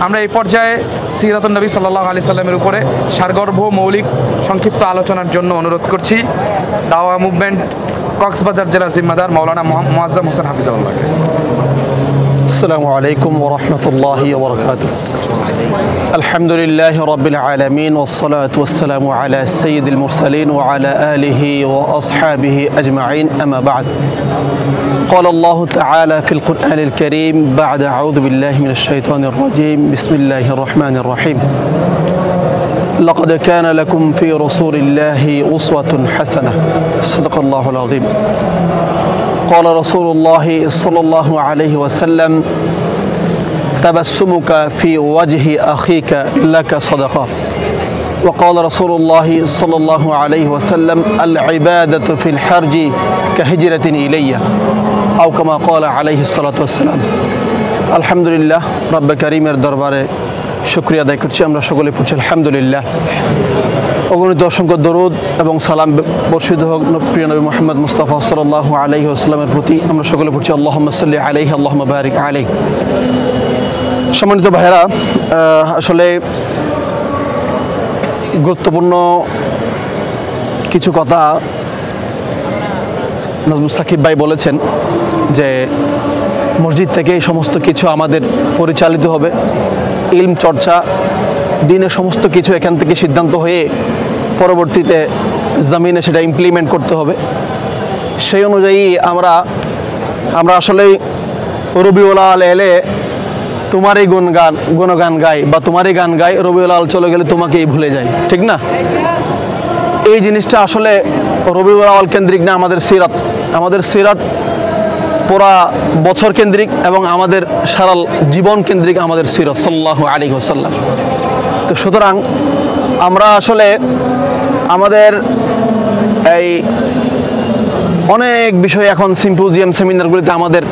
আমরা এই পর্যায়ে সিরাতুন নবী সাল্লাল্লাহু আলাইহি সাল্লামের উপরে সারগর্ভ মৌলিক সংক্ষিপ্ত আলোচনার জন্য অনুরোধ করছি দাওয়া মুভমেন্ট কক্সবাজার জেলার জিম্মাদার মাওলানা মুআজ্জম হোসেন হাফিজাহুল্লাহকে। السلام عليكم ورحمة الله وبركاته. الحمد لله رب العالمين والصلاة والسلام على سيد المرسلين وعلى آله وأصحابه أجمعين، أما بعد. قال الله تعالى في القرآن الكريم بعد أعوذ بالله من الشيطان الرجيم بسم الله الرحمن الرحيم. لقد كان لكم في رسول الله أسوة حسنة. صدق الله العظيم. قال رسول الله صلى الله عليه وسلم تبسمك في وجه أخيك لك صدقة. وقال رسول الله صلى الله عليه وسلم العبادة في الحرج كهجرة إلي أو كما قال عليه الصلاة والسلام. الحمد لله رب كريم দরবারে শুকরিয়া আদায় করছি। আমরা সকলে পড়ছি আলহামদুলিল্লাহ। অগণিত অসংখ্য দরুদ এবং সালাম বর্ষিত হোক প্রিয় নবী মুহাম্মদ মুস্তাফা সাল্লাল্লাহু আলাইহি ওয়াসাল্লামের প্রতি। আমরা সকলে পড়ছি আল্লাহুম্মা সাল্লি আলাইহি আল্লাহুম্মা বারিক আলাইহি। সম্মানিত ভাইরা, আসলে গুরুত্বপূর্ণ কিছু কথা নাজমুস সাকিব ভাই বলেছেন যে মসজিদ থেকে এই সমস্ত কিছু আমাদের পরিচালিত হবে, ইলম চর্চা দিনের সমস্ত কিছু এখান থেকে সিদ্ধান্ত হয়ে পরবর্তীতে জমিনে সেটা ইমপ্লিমেন্ট করতে হবে। সেই অনুযায়ী আমরা আসলে রবিউল আল এলে তোমারই গুণগান গাই বা তোমারই গান গাই, রবিউল আল চলে গেলে তোমাকেই ভুলে যায়, ঠিক না? এই জিনিসটা আসলে রবিউল আল কেন্দ্রিক না, আমাদের সিরাত পুরা বছর কেন্দ্রিক এবং আমাদের সারা জীবন কেন্দ্রিক আমাদের সিরাত সাল্লাল্লাহু আলাইহি ওয়াসাল্লাম। তো সুতরাং আমরা আসলে আমাদের এই অনেক বিষয় এখন সিম্পোজিয়াম সেমিনারগুলিতে আমাদের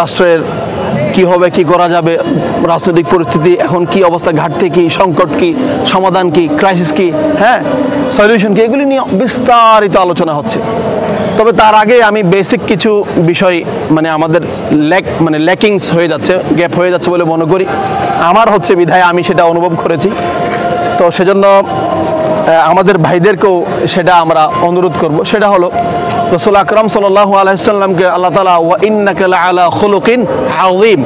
রাষ্ট্রের কি হবে, কি করা যাবে, রাজনৈতিক পরিস্থিতি এখন কি অবস্থা, ঘাটতি কি, সংকট কি, সমাধান কি, ক্রাইসিস কি, সলিউশন কি, এগুলি নিয়ে বিস্তারিত আলোচনা হচ্ছে। তবে তার আগে আমি বেসিক কিছু বিষয় আমাদের ল্যাকিংস হয়ে যাচ্ছে, গ্যাপ হয়ে যাচ্ছে বলে মনে করি। আমার হচ্ছে বিধায় আমি সেটা অনুভব করেছি। তো সেজন্য আমাদের ভাইদেরকেও সেটা আমরা অনুরোধ করব। সেটা হলো রাসূল আকরাম সাল্লাল্লাহু আলাইহি ওয়াসাল্লামকে আল্লাহ তাআলা ওয়া ইন্নাকা লাআলা খুলুকিন আযীম,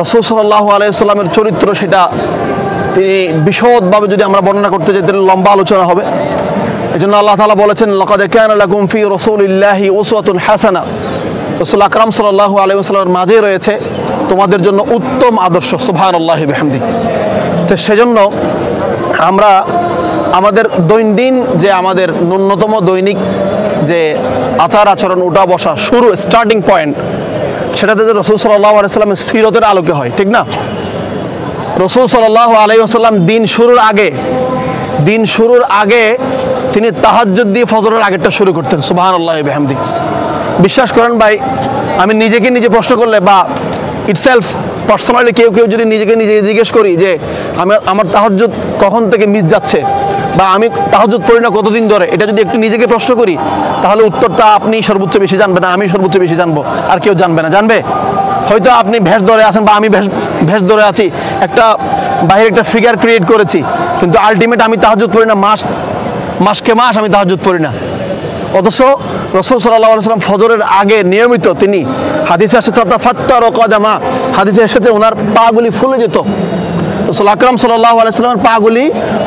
রাসূল সাল্লাল্লাহু আলাইহি ওয়াসাল্লামের চরিত্র সেটা তিনি বিশদভাবে যদি আমরা বর্ণনা করতে যাই তাহলে লম্বা আলোচনা হবে। এজন্য আল্লাহ তাআলা বলেছেন লাকাদ কানা লাকুম ফি রাসূলিল্লাহি উসওয়াতুন হাসানাহ, রাসূল আকরাম সাল্লাল্লাহু আলাইহি ওয়াসাল্লামের মাঝে রয়েছে তোমাদের জন্য উত্তম আদর্শ। সুবহানাল্লাহি বিহামদিহি। তো সেজন্য আমরা আমাদের দৈনন্দিন যে আমাদের ন্যূনতম দৈনিক যে আচার আচরণ উঠা বসা শুরু স্টার্টিং পয়েন্ট সেটাতে যে রাসূল সাল্লাল্লাহু আলাইহি ওয়াসাল্লামের সিরতের আলোকে হয়, ঠিক না? রাসূল সাল্লাল্লাহু আলাইহি ওয়াসাল্লাম দিন শুরুর আগে তিনি তাহাজ্জুদ দিয়ে ফজরের আগেরটা শুরু করতেন। সুবহানাল্লাহি বিহামদিহি। বিশ্বাস করেন ভাই, আমি নিজেকে নিজে প্রশ্ন করলে বা ইটসেলফ পার্সোনালি কেউ যদি নিজেকে নিজে জিজ্ঞেস করি যে আমার তাহাজ্জুদ কখন থেকে মিস যাচ্ছে বা আমি তাহাজ্জুদ পড়ি না কতদিন ধরে, এটা যদি একটু নিজেকে প্রশ্ন করি তাহলে উত্তরটা আপনি সর্বোচ্চ বেশি জানবেন, আমি সর্বোচ্চ বেশি জানবো, আর কেউ জানবে না। জানবে হয়তো আপনি ভেষ ধরে আছেন বা আমি ভেষ ধরে আছি, একটা বাইরে একটা ফিগার ক্রিয়েট করেছি, কিন্তু আলটিমেট আমি তাহাজ্জুদ পড়ি না, মাসকে মাস আমি তাহাজ্জুদ পড়ি না। অথচ রাসূল সাল্লাল্লাহু আলাইহি ওয়াসাল্লাম ফজরের আগে নিয়মিত তিনি হাদিসে এসেছে তাতাফাত্তারু কদামা, হাদিসে এসেছে ওনার পাগুলি ফুলে যেত। রাসূল আকরাম সাল্লাল্লাহু আলাইহি ওয়াসাল্লামের পাগুলি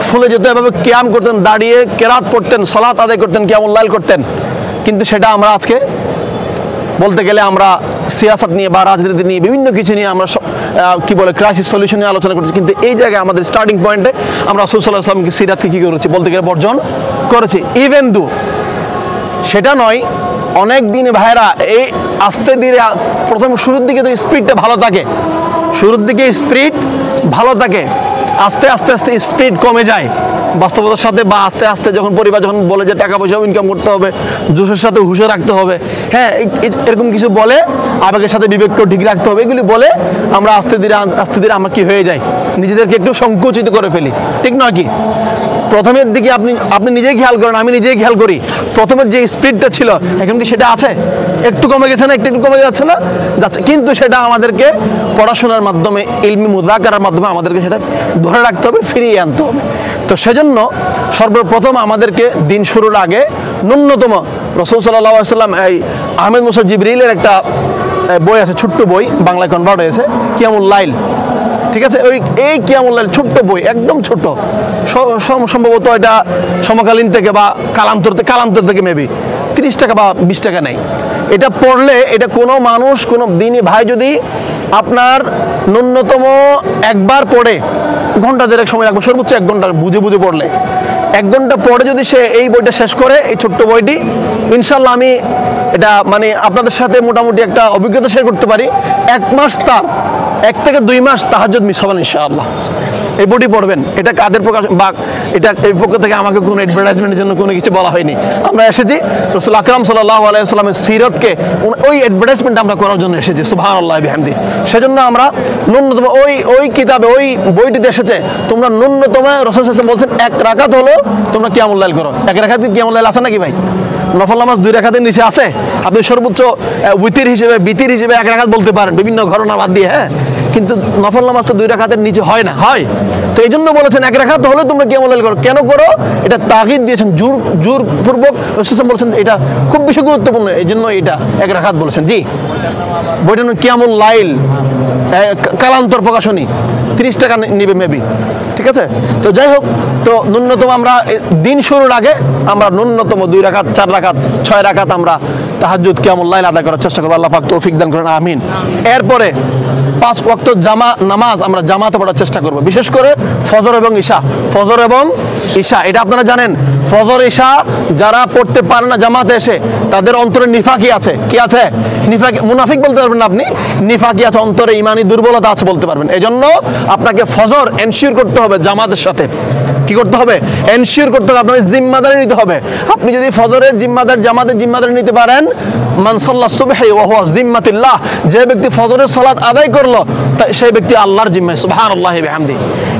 ফুলে যেত, এভাবে কিয়াম করতেন, দাঁড়িয়ে কেরাত পড়তেন, সালাত আদায় করতেন, কিয়ামুল লাইল করতেন। কিন্তু সেটা আমরা আজকে বলতে গেলে আমরা সিয়াসত নিয়ে বা রাজনীতি নিয়ে বিভিন্ন কিছু নিয়ে আমরা ক্রাইসিস সলিউশন নিয়ে আলোচনা করছি। কিন্তু এই জায়গায় আমাদের স্টার্টিং পয়েন্টে আমরা রাসূল সাল্লাল্লাহু আলাইহি ওয়াসাল্লামকে সিরাতকে কি করেছি বলতে গেলে বর্জন করেছি। ইভেন দু সেটা নয়, অনেক দিন ভাইরা এই আস্তে ধীরে প্রথম শুরুর দিকে তো স্পিডটা ভালো থাকে, আস্তে আস্তে স্পিড কমে যায় বাস্তবতার সাথে, বা আস্তে আস্তে যখন পরিবার যখন বলে যে টাকা পয়সা ইনকাম করতে হবে, জোশের সাথে হুঁশে রাখতে হবে, এরকম কিছু বলে, আবেগের সাথে বিবেককেও ঠিক রাখতে হবে, এগুলি বলে আমরা আস্তে ধীরে আমরা কি হয়ে যায়, নিজেদেরকে একটু সংকুচিত করে ফেলি, ঠিক নয় কি? প্রথমের দিকে আপনি নিজেই খেয়াল করেন, আমি নিজেই খেয়াল করি, প্রথমের যে স্পিডটা ছিল এখন কি সেটা আছে? একটু কমে গেছে না? একটু কমে যাচ্ছে না? যাচ্ছে। কিন্তু সেটা আমাদেরকে পড়াশোনার মাধ্যমে, ইলমি মুযাকারার মাধ্যমে আমাদেরকে সেটা ধরে রাখতে হবে, ফিরিয়ে আনতে হবে। তো সেজন্য সর্বপ্রথম আমাদেরকে দিন শুরুর আগে ন্যূনতম, রাসূল সাল্লাল্লাহু আলাইহি ওয়াসাল্লাম এই আহমেদ মুসা জিবরিলের একটা বই আছে, ছোট্ট বই, বাংলায় কনভার্ট হয়েছে, কিয়ামুল লাইল, ঠিক আছে? এই কিয়ামুল লাইল ছোট্ট বই, একদম ছোট, সম্ভবত এটা সমকালীন থেকে বা কালান্তর থেকে মেবি 30 টাকা বা 20 টাকা নেই। এটা পড়লে, এটা কোনো মানুষ, কোনো দিনই ভাই যদি আপনার ন্যূনতম একবার পড়ে, ঘন্টা দেড়েক সময় লাগবে, সর্বোচ্চ 1 ঘন্টা বুঝে পড়লে, 1 ঘন্টা পরে যদি সে এই বইটা শেষ করে, এই ছোট্ট বইটি, ইনশাল্লাহ আমি এটা মানে আপনাদের সাথে মোটামুটি একটা অভিজ্ঞতা শেয়ার করতে পারি, 1 মাস, তার 1 থেকে 2 মাস তাহাজ্জুদ মিস হবে না ইনশাআল্লাহ। এই বইটি পড়বেন। এটা কাদের প্রকাশ বা এটা এই পক্ষ থেকে আমাকে কোনো অ্যাডভার্টাইজমেন্টের জন্য কোনো কিছু বলা হয়নি। আমরা এসেছি রাসূল আকরাম সাল্লাল্লাহু আলাইহি ওয়াসাল্লামের সিরাতকে ওই অ্যাডভার্টাইজমেন্ট আমরা করার জন্য এসেছি, সুবহানাল্লাহি বিহামদি। সেজন্য আমরা ন্যূনতম ওই কিতাবে, ওই বইটিতে এসেছে, তোমরা ন্যূনতম রাসূল সাল্লাল্লাহু আলাইহি ওয়াসাল্লাম বলছেন 1 রাকাত হলো তোমরা কিয়ামুল লাইল করো। 1 রাকাত কি কিয়ামুল লাইল আছে নাকি ভাই? নফল নামাজ 2 রাকাতের নিচে আছে? আপনি সর্বোচ্চ বিতির হিসেবে 1 রাকাত বলতে পারেন, বিভিন্ন ঘটনা বাদ দিয়ে, হ্যাঁ, কিন্তু নফল নামাজ তো 2 রাকাতের নিচে হয় না, হয়। তো এই জন্য বলেছেন 1 রাকাত হলে তোমরা কিয়ামুল লাইল করো। কেন করো? এটা তাগিদ দিয়েছেন, জোর পূর্বক রাসূল বলেছেন, এটা খুব বেশি গুরুত্বপূর্ণ, এই জন্য এটা 1 রাকাত বলেছেন। জি, বইটার নাম কিয়ামুল লাইল, কালান্তর প্রকাশনী, 30 টাকা নিবে মেবি, ঠিক আছে? তো যাই হোক, তো ন্যূনতম আমরা দিন শুরুর আগে আমরা ন্যূনতম 2 রাকাত, 4 রাকাত, 6 রাকাত আমরা তাহাজ্জুদ কিয়ামুল লাইল আদায় করার চেষ্টা করবো। আল্লাহ পাক তৌফিক দান করেন, আমিন। এরপরে 5 ওয়াক্ত নামাজ আমরা জামাতে পড়ার চেষ্টা করব, বিশেষ করে ফজর এবং ঈশা। এটা আপনারা জানেন, ফজর ঈশা যারা পড়তে পারে না জামাতে এসে, তাদের অন্তরে নিফাকি আছে। কি আছে? নিফাকি, মুনাফিক বলতে পারবেন না আপনি, নিফাকি আছে, অন্তরে ইমানি দুর্বলতা আছে বলতে পারবেন। এজন্য আপনাকে ফজর এনশিওর করতে হবে জামাতের সাথে। কি করতে হবে? এনশিওর করতে হবে, আপনাকে জিম্মাদারি নিতে হবে। আপনি যদি ফজরের জিম্মাদার, জামাতের জিম্মাদারি নিতে পারেন, মান সাল্লা সুবহি ওয়া হুয়া জিম্মাতিল্লাহ, যে ব্যক্তি ফজরের সালাত আদায় করলো সেই ব্যক্তি আল্লাহর জিম্মায়, সুবহানাল্লাহি বিহামদি।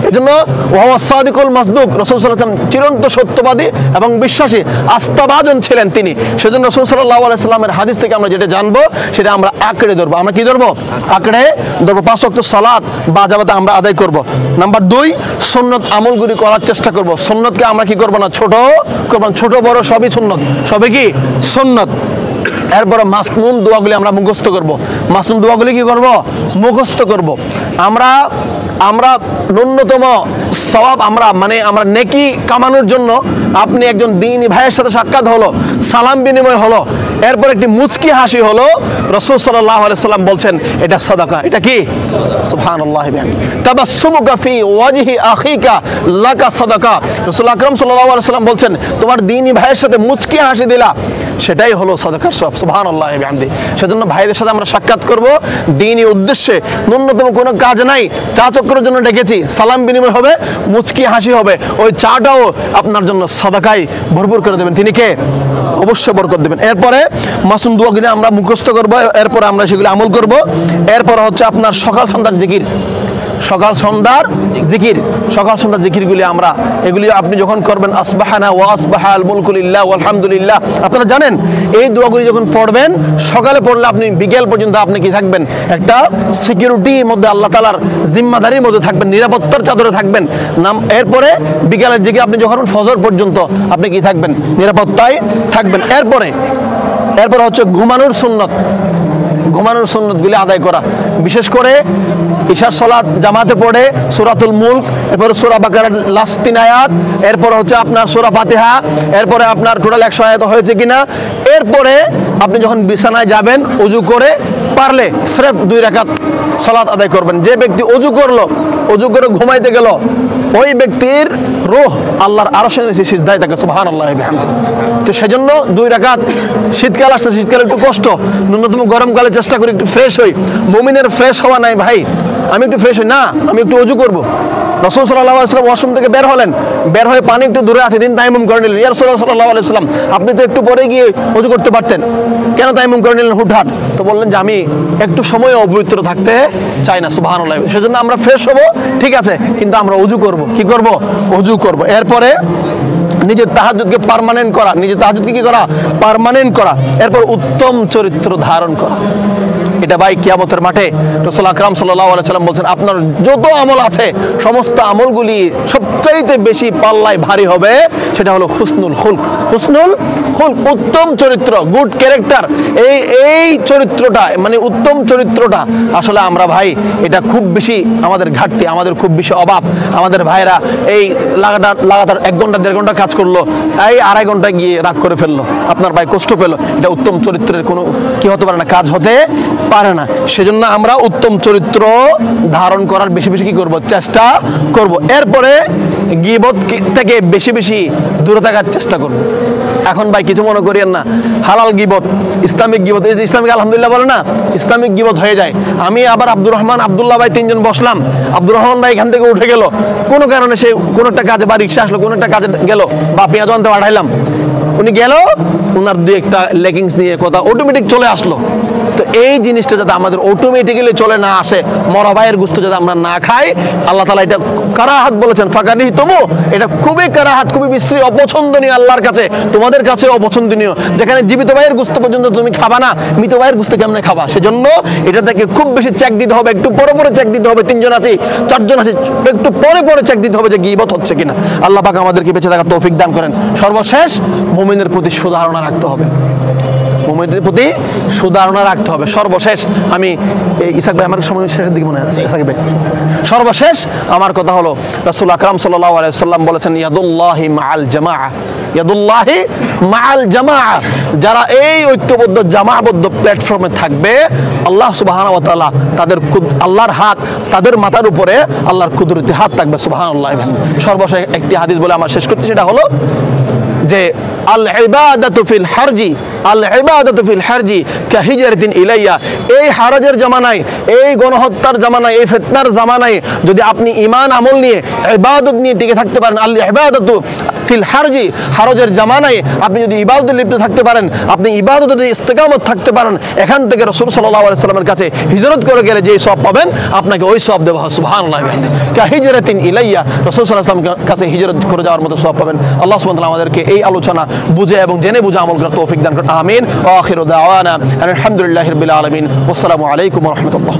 এজন্য ওয়া হুয়া সাদিকুল মাসদুক, রাসূল সাল্লাল্লাহু আলাইহি ওয়াসাল্লাম চিরন্ত সত্যবাদী এবং বিশ্বাসী, আস্থাভাজন ছিলেন তিনি। সেজন্য রাসূল সাল্লাল্লাহু আলাইহি ওয়াসাল্লামের হাদিস থেকে আমরা যেটা জানবো সেটা আমরা আঁকড়ে ধরবো। আমরা কি ধরবো? আঁকড়ে ধরবো। 5 ওয়াক্ত সালাত বা জামাতে আমরা আদায় করব। নাম্বার 2, সুন্নত আমলগুলি করার চেষ্টা করব। সুন্নতকে আমরা কি করব না, ছোট করব, ছোট বড় সবই সুন্নত, সবই কি সুন্নত। এরপরে মাসনুন দোয়াগুলি আমরা মুখস্থ করব। মাসনুন দোয়াগুলি কি করব? মুখস্থ করব। আমরা ন্যূনতম সওয়াব, আমরা নেকি কামানোর জন্য, আপনি একজন দ্বীনি ভাইয়ের সাথে সাক্ষাৎ হলো, সালাম বিনিময় হলো, এরপর একটি মুচকি হাসি হলো, রাসূল সাল্লাল্লাহু আলাইহি ওয়াসাল্লাম বলছেন এটা সাদাকা। এটা কি? সুবহানাল্লাহি বিহামদি। তাবাসসুমুকা ফি ওয়াজহি আখিকা লাকা সাদাকা। রাসূল আকরাম সাল্লাল্লাহু আলাইহি ওয়াসাল্লাম বলছেন, তোমার দ্বীনি ভাইয়ের সাথে মুচকি হাসি দিলা, সেটাই হলো সাদাকার সওয়াব। সুবহানাল্লাহি বিহামদি। সেজন্য ভাইদের সাথে আমরা সাক্ষাৎ করব দ্বীনি উদ্দেশ্যে, ন্যূনতম কোনো কাজ নাই, চা চক্রের জন্য ডেকেছি, সালাম বিনিময় হবে, মুচকি হাসি হবে, ওই চাটাও আপনার জন্য সাদাকায় ভরপুর করে দেবেন। তিনি কে? অবশ্যই বরকত দেবেন। এরপরে মাসুম দোয়াগুলি আমরা মুখস্থ করব, এরপরে আমরা সেগুলি আমল করব। এরপর হচ্ছে আপনার সকাল সন্ধ্যার জিকির, সকাল সন্ধ্যার জিকিরগুলি আমরা, এগুলি আপনি যখন করবেন, আসবাহানা ওয়া আসবাহাল মুলকু লিল্লাহ ওয়া আলহামদুলিল্লাহ, আপনারা জানেন এই দোয়াগুলি যখন পড়বেন, সকালে পড়লে আপনি বিকেল পর্যন্ত আপনি কি থাকবেন? একটা সিকিউরিটির মধ্যে, আল্লাহ তাআলার জিম্মাদারির মধ্যে থাকবেন, নিরাপত্তার চাদরে থাকবেন। এরপরে বিকেলের দিকে আপনি যখন ফজর পর্যন্ত আপনি কি থাকবেন? নিরাপত্তায় থাকবেন। এরপরে হচ্ছে ঘুমানোর সুন্নতগুলি আদায় করা, বিশেষ করে ইশার সালাত জামাতে পড়ে সূরাতুল মুলক, এরপরে সূরা বাকারার লাস্ট 3 আয়াত, এরপর হচ্ছে আপনার সূরা ফাতিহা, এরপরে আপনার টোটাল 100 আয়াত হয়েছে কিনা, এরপরে আপনি যখন বিছানায় যাবেন ওযু করে পারলে সির্ফ 2 রাকাত সালাত আদায় করবেন। যে ব্যক্তি ওযু করে ঘুমাইতে গেল, ওই ব্যক্তির রূহ আল্লাহর আরশের নিচে সিজদায় থাকে, সুবহানাল্লাহি বিহামদি। তো সেজন্য 2 রাকাত, শীতকাল আসছে, শীতকালে একটু কষ্ট, ন্যূনতম গরমকালে চেষ্টা করি একটু ফ্রেশ হই। মুমিনের ফ্রেশ হওয়া নাই ভাই, আমি একটু ফ্রেশ হই না, আমি একটু ওযু করব, রাসূল সাল্লাল্লাহু আলাইহি ওয়াসাল্লাম ওয়াশরুম থেকে বের হলেন, বের হয়ে পানি একটু দূরে আছে, তিনি তায়াম্মুম করে নিলেন। ইয়া রাসূলুল্লাহ সাল্লাল্লাহু আলাইহি ওয়াসাল্লাম, আপনি তো একটু পরে গিয়ে ওযু করতে পারতেন, কেন তায়াম্মুম করে নিলেন হুটহাট? তো বললেন যে আমি একটু সময় অপবিত্র থাকতে চাই না। সুবহানাল্লাহ। সেজন্য আমরা ফ্রেশ হব, ঠিক আছে, কিন্তু আমরা ওযু করব। কি করব? ওযু করব। এরপরে নিজের তাহাজ্জুদকে পার্মানেন্ট করা, নিজের তাহাজ্জুদকে কি করা? পার্মানেন্ট করা। এরপর উত্তম চরিত্র ধারণ করা। এটা ভাই কিয়ামতের মাঠে রাসূল আকরাম সাল্লাল্লাহু আলাইহি ওয়াসাল্লাম বলছেন, আপনার যত আমল আছে সমস্ত আমলগুলি সবচাইতে বেশি পাল্লায় ভারী হবে সেটা হলো হুসনুল খুলক। হুসনুল খুলক, উত্তম চরিত্র, গুড ক্যারেক্টার। এই চরিত্রটা মানে উত্তম চরিত্রটা আসলে আমরা ভাই এটা খুব বেশি আমাদের ঘাটতি, আমাদের খুব বেশি অভাব। আমাদের ভাইরা এই লাগাতার 1 ঘন্টা 1.5 ঘন্টা কাজ করলো, এই 2.5 ঘন্টা গিয়ে রাগ করে ফেললো, আপনার ভাই কষ্ট পেলো। এটা উত্তম চরিত্রের কোনো কি হতে পারে না, কাজ হতে পারে না। সেজন্য আমরা উত্তম চরিত্র ধারণ করার বেশি বেশি কি করব? চেষ্টা করব। এরপরে গীবত থেকে বেশি বেশি দূরে থাকার চেষ্টা করব। এখন ভাই কিছু মনে করিয়েন না, হালাল গীবত, ইসলামিক গীবত, এই যে ইসলামিক আলহামদুলিল্লাহ বলে না, ইসলামিক গীবত হয়ে যায়। আমি আবার আব্দুর রহমান, আব্দুল্লাহ ভাই 3 জন বসলাম, আব্দুর রহমান ভাই এখান থেকে উঠে গেল কোনো কারণে, সে কোনো একটা কাজে বা রিক্সা আসলো, কোনো একটা কাজে গেল, বা পেঁয়াজ আনতে পাঠাইলাম, উনি গেল, ওনার 2-1টা লেগিংস নিয়ে কথা অটোমেটিক চলে আসলো। তো এই জিনিসটা যাতে আমাদের অটোমেটিক্যালি চলে না আসে, মরা ভাইয়ের গোশত যাতে আমরা না খাই, আল্লাহ তাআলা এটা কারাহাত বলেছেন, ফাকারিহ তুমু, এটা খুবই কারাহাত, খুবই বিশ্রী, অপছন্দনীয় আল্লাহর কাছে, তোমাদের কাছে অপছন্দনীয়। যেখানে জীবিত ভাইয়ের গোশত পর্যন্ত তুমি খাবা না, মৃত ভাইয়ের গোশত কেমনে খাবা? সেজন্য এটা থেকে খুব বেশি চেক দিতে হবে, একটু পরে পরে চেক দিতে হবে। 3 জন আছি, 4 জন আছি, একটু পরে পরে চেক দিতে হবে যে গীবত হচ্ছে কিনা। আল্লাহ পাক আমাদেরকে বেঁচে থাকার তৌফিক দান করেন। সর্বশেষ মুমিনের প্রতি সুধারণা রাখতে হবে, মুমিনের প্রতি সুধারণা রাখতে হবে। সর্বশেষ আমি ইসাক ভাই, আমার সময় শেষের দিকে মনে আছে, ইসাক ভাই সর্বশেষ আমার কথা হলো, রাসূল আকরাম সাল্লাল্লাহু আলাইহি ওয়াসাল্লাম বলেছেন, ইয়াদুল্লাহি মাআল জামাআ, ইয়াদুল্লাহি মাআল জামাআ। যারা এই ঐক্যবদ্ধ জামাবদ্ধ প্ল্যাটফর্মে থাকবে, আল্লাহ সুবহানাহু ওয়া তাআলা তাদের আল্লাহর হাত তাদের মাথার উপরে, আল্লাহর কুদরতি হাত থাকবে। সুবহানাল্লাহ। সর্বশেষ একটি হাদিস বলে আমার শেষ করতে, সেটা হলো যে আল ইবাদাতু ফিল হারজি, আল ইবাদাতু ফিল হারজি কাহিজরাতিন ইলাইয়া। এই হারাজের জামানায়, এই গণহত্যার জামানায়, এই ফিতনার জামানায় যদি আপনি ঈমান আমল নিয়ে, ইবাদত নিয়ে টিকে থাকতে পারেন, আল ইবাদাতু ফিল হারজি, হারজের জামানায় আপনি যদি ইবাদতে লিপ্ত থাকতে পারেন, আপনি ইবাদতে যদি ইস্তেকামত থাকতে পারেন, এখান থেকে রাসূল সাল্লাল্লাহু আলাইহি ওয়াসাল্লামের কাছে হিজরত করে গেলে যে সওয়াব পাবেন, আপনাকে ওই সওয়াব দেওয়া হয়। সুবহানাল্লাহ। কাহিজরাতিন ইলাইয়া, রাসূল সাল্লাল্লাহু আলাইহি ওয়াসাল্লামের কাছে হিজরত করে যাওয়ার মতো সওয়াব পাবেন। আল্লাহ সুবহানাহু ওয়া তাআলা আমাদেরকে এই আলোচনা বুঝে এবং জেনে বুঝে আমল করার তৌফিক দান করুন। আমিন। ওয়া আখিরু দাওয়ানা আলহামদুলিল্লাহি রাব্বিল আলামিন। ওয়াসসালামু আলাইকুম ওয়া রাহমাতুল্লাহ।